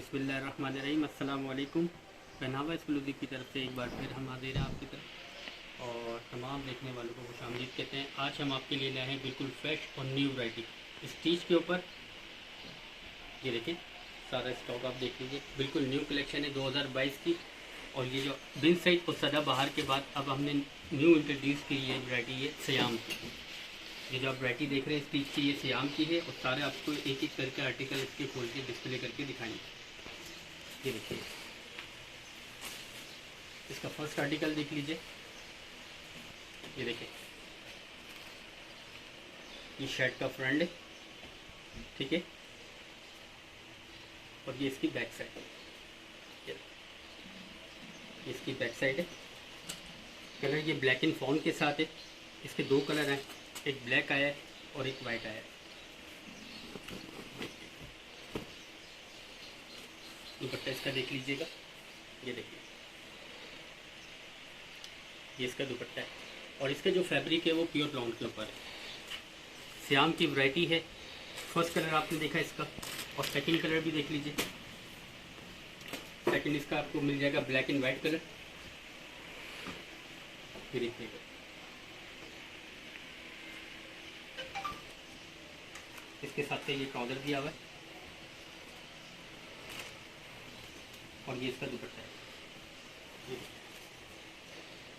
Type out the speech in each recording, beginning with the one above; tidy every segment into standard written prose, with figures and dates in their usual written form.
बिस्मिल्लाहिर्रहमानिर्रहीम। अस्सलाम वालेकुम। पहनावा एक्सक्लूसिव की तरफ से एक बार फिर हम हाजिर हैं आपकी तरफ और तमाम देखने वालों को खुशामदीद कहते हैं। आज हम आपके लिए लाए हैं बिल्कुल फ्रेश और न्यू वैरायटी स्टीच के ऊपर। ये देखें, सारा स्टॉक आप देख लीजिए, बिल्कुल न्यू कलेक्शन है 2022 की। और ये जो बिन साइड और सदा बाहर के बाद अब हमने न्यू इंट्रोड्यूस की ये वैरायटी है सयाम की। ये जो आप वैरायटी देख रहे हैं स्टीच की, ये सयाम की है और सारे आपको एक एक करके आर्टिकल इसके खोल के डिस्प्ले करके दिखाएंगे। ये देखिए, इसका फर्स्ट आर्टिकल देख लीजिए। ये देखिए, ये शर्ट का फ्रंट है, ठीक है, और ये इसकी बैक साइड है। ये इसकी बैक साइड है। कलर ये ब्लैक एंड फॉन के साथ है। इसके दो कलर हैं, एक ब्लैक आया है और एक वाइट आया है। दुपट्टा इसका देख लीजिएगा। ये देखिए, ये इसका दुपट्टा है और इसका जो फैब्रिक है वो प्योर लॉन के ऊपर है। सयाम की वैरायटी है। फर्स्ट कलर आपने देखा इसका और सेकंड कलर भी देख लीजिए। सेकंड इसका आपको मिल जाएगा ब्लैक एंड वाइट कलर। ये देखिएगा, इसके साथ से ये ट्राउजर दिया हुआ है और ये इसका दुपट्टा है।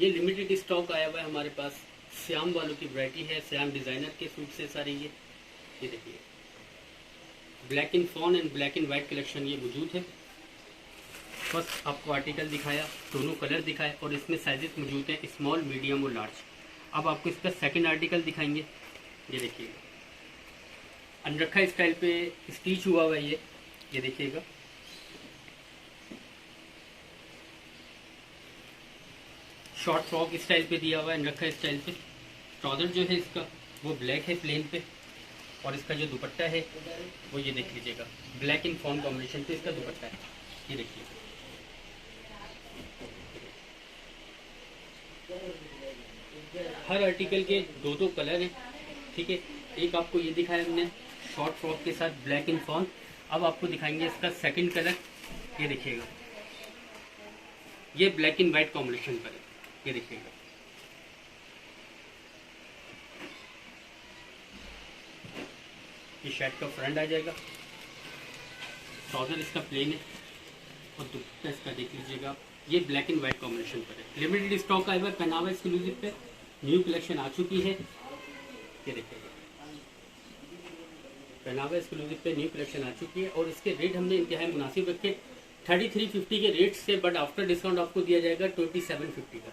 ये लिमिटेड स्टॉक आया हुआ है हमारे पास। श्याम वालों की वैरायटी है, श्याम डिज़ाइनर के सूट से सारी। ये देखिए, black and fawn and black and white collection ये मौजूद है। फर्स्ट आपको आर्टिकल दिखाया, दोनों कलर दिखाए और इसमें साइजेस मौजूद हैं, स्मॉल, मीडियम और लार्ज। अब आपको इसका सेकंड आर्टिकल दिखाएंगे। ये देखिएगा, अनरखा स्टाइल पे स्टिच हुआ हुआ है ये देखिएगा। शॉर्ट फ्रॉक स्टाइल पे दिया हुआ है, अनरखा स्टाइल पे। ट्राउजर जो है इसका वो ब्लैक है प्लेन पे और इसका जो दुपट्टा है वो ये देख लीजिएगा, ब्लैक एंड फॉन कॉम्बिनेशन पे इसका दुपट्टा है। ये देखिए, हर आर्टिकल के दो दो कलर हैं, ठीक है। एक आपको ये दिखाया हमने शॉर्ट फ्रॉक के साथ ब्लैक एंड फॉन। अब आपको दिखाएंगे इसका सेकंड कलर। ये देखिएगा, ये ब्लैक एंड वाइट कॉम्बिनेशन पर है। ये देखिएगा, ये शर्ट का फ्रंट आ जाएगा। ट्राउजर इसका प्लेन है और दुपट्टा इसका देख लीजिएगा, ये ब्लैक एंड वाइट कॉम्बिनेशन पर है। लिमिटेड स्टॉक आया हुआ है पहनावा एक्सक्लूसिव पे, न्यू कलेक्शन आ चुकी है। ये देखिएगा, पहनावा एक्सक्लूसिव पे न्यू कलेक्शन आ चुकी है और इसके रेट हमने इंतहाई मुनासिब रखे 3350 के रेट से, बट आफ्टर डिस्काउंट आपको दिया जाएगा 2750 का।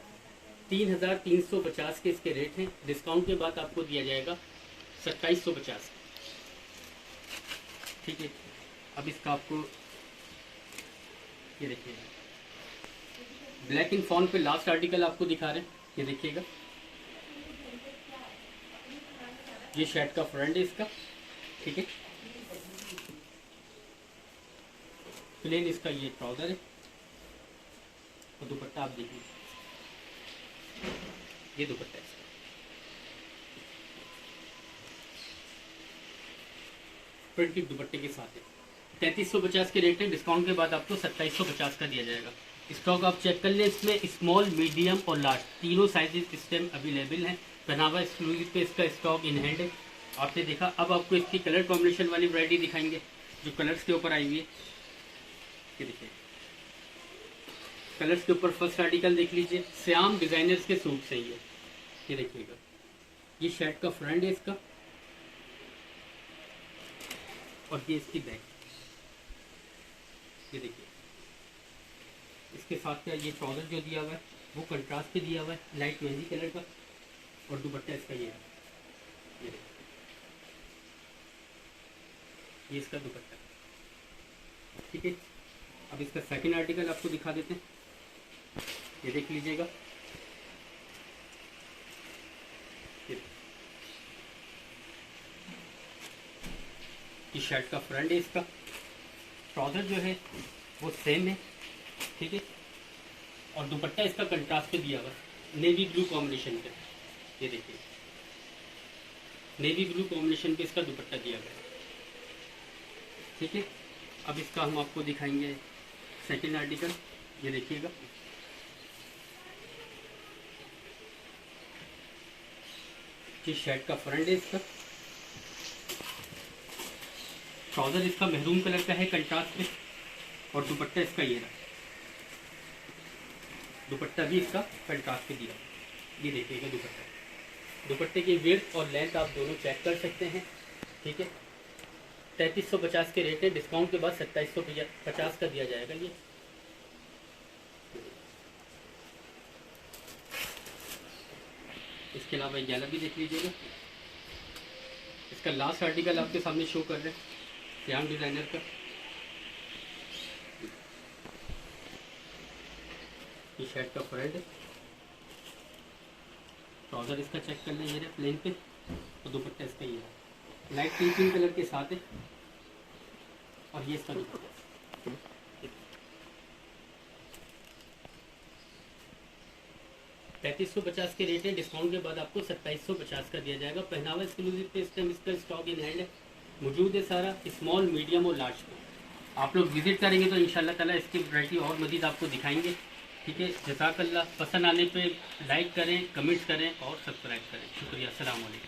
3350 के इसके रेट हैं। डिस्काउंट के बाद आपको दिया जाएगा 2750, ठीक है। अब इसका आपको ये देखिएगा, ब्लैक एंड फॉन पे लास्ट आर्टिकल आपको दिखा रहे हैं। ये देखिएगा, ये शर्ट का फ्रंट है इसका, ठीक है। प्लेन इसका ये ट्राउजर है और दुपट्टा आप देखिए, ये दुपट्टा है इसका। प्रिंट के दुपट्टे के साथ है। 3350 के रेट है। डिस्काउंट के बाद आपको 2750 का दिया जाएगा। स्टॉक आप चेक कर लें, इसमें स्मॉल, मीडियम और लार्ज तीनों साइजेस इस टाइम अवेलेबल हैं। पहनावा एक्सक्लूसिव पे इसका स्टॉक इन हैंड है, आपने देखा। अब आपको इसकी कलर कॉम्बिनेशन वाली वैरायटी दिखाएंगे जो कलर्स के ऊपर आई हुई है। ये देखिए, कलर्स के ऊपर फर्स्ट आर्टिकल देख लीजिए, श्याम डिजाइनर्स के सूट से ही है। ये देखिएगा, ये शर्ट का फ्रंट है इसका और ये इसकी बैक। ये देखिए, इसके साथ का ये ट्राउजर जो दिया हुआ है वो कंट्रास्ट पे दिया हुआ है, लाइट मेहंदी कलर का, और दुपट्टा इसका ये है। ये देखिए, ये इसका दुपट्टा, ठीक है। अब इसका सेकंड आर्टिकल आपको दिखा देते हैं। ये देख लीजिएगा, ये शर्ट का फ्रंट है इसका। ट्राउजर जो है वो सेम है, ठीक है, और दुपट्टा इसका कंट्रास्ट पे दिया हुआ है, नेवी ब्लू कॉम्बिनेशन पे। ये देखिए, नेवी ब्लू कॉम्बिनेशन पे इसका दुपट्टा दिया गया है, ठीक है। अब इसका हम आपको दिखाएंगे सेकंड आर्टिकल। ये देखिएगा, ये शर्ट का फ्रंट है इसका। ट्राउजर इसका मेहरून कलर का है कंट्रास्ट में, और दुपट्टा इसका ये रहा। दुपट्टा भी इसका कंट्रास्ट में दिया। ये देखिएगा दुपट्टा, दुपट्टे की विड्थ और लेंथ आप दोनों चेक कर सकते हैं। ठीक है, 3350 के रेट है, डिस्काउंट के बाद 2750 का दिया जाएगा ये। इसके अलावा गैला भी देख लीजिएगा। इसका लास्ट आर्टिकल आपके सामने शो कर रहे हैं, सियाम डिज़ाइनर का। ये शर्ट का फ्रंट है, ट्राउजर इसका चेक कर लें, ये रहा प्लेन पे, और दुपट्टा इसका ये है लाइट पिंक कलर के साथ है, और ये इसका दुपट्टा 3350 के रेट है, डिस्काउंट के बाद आपको 2750 का दिया जाएगा। पहनावा एक्सक्लूसिव पे इस टाइम इसका स्टॉक इन हैंड है, मौजूद है सारा, स्मॉल मीडियम और लार्ज में। आप लोग विजिट करेंगे तो इंशाल्लाह ताला इसकी वैरायटी और मज़ीद आपको दिखाएंगे। ठीक है, जज़ाकल्लाह। पसंद आने पे लाइक करें, कमेंट्स करें और सब्सक्राइब करें। शुक्रिया, अस्सलाम वालेकुम।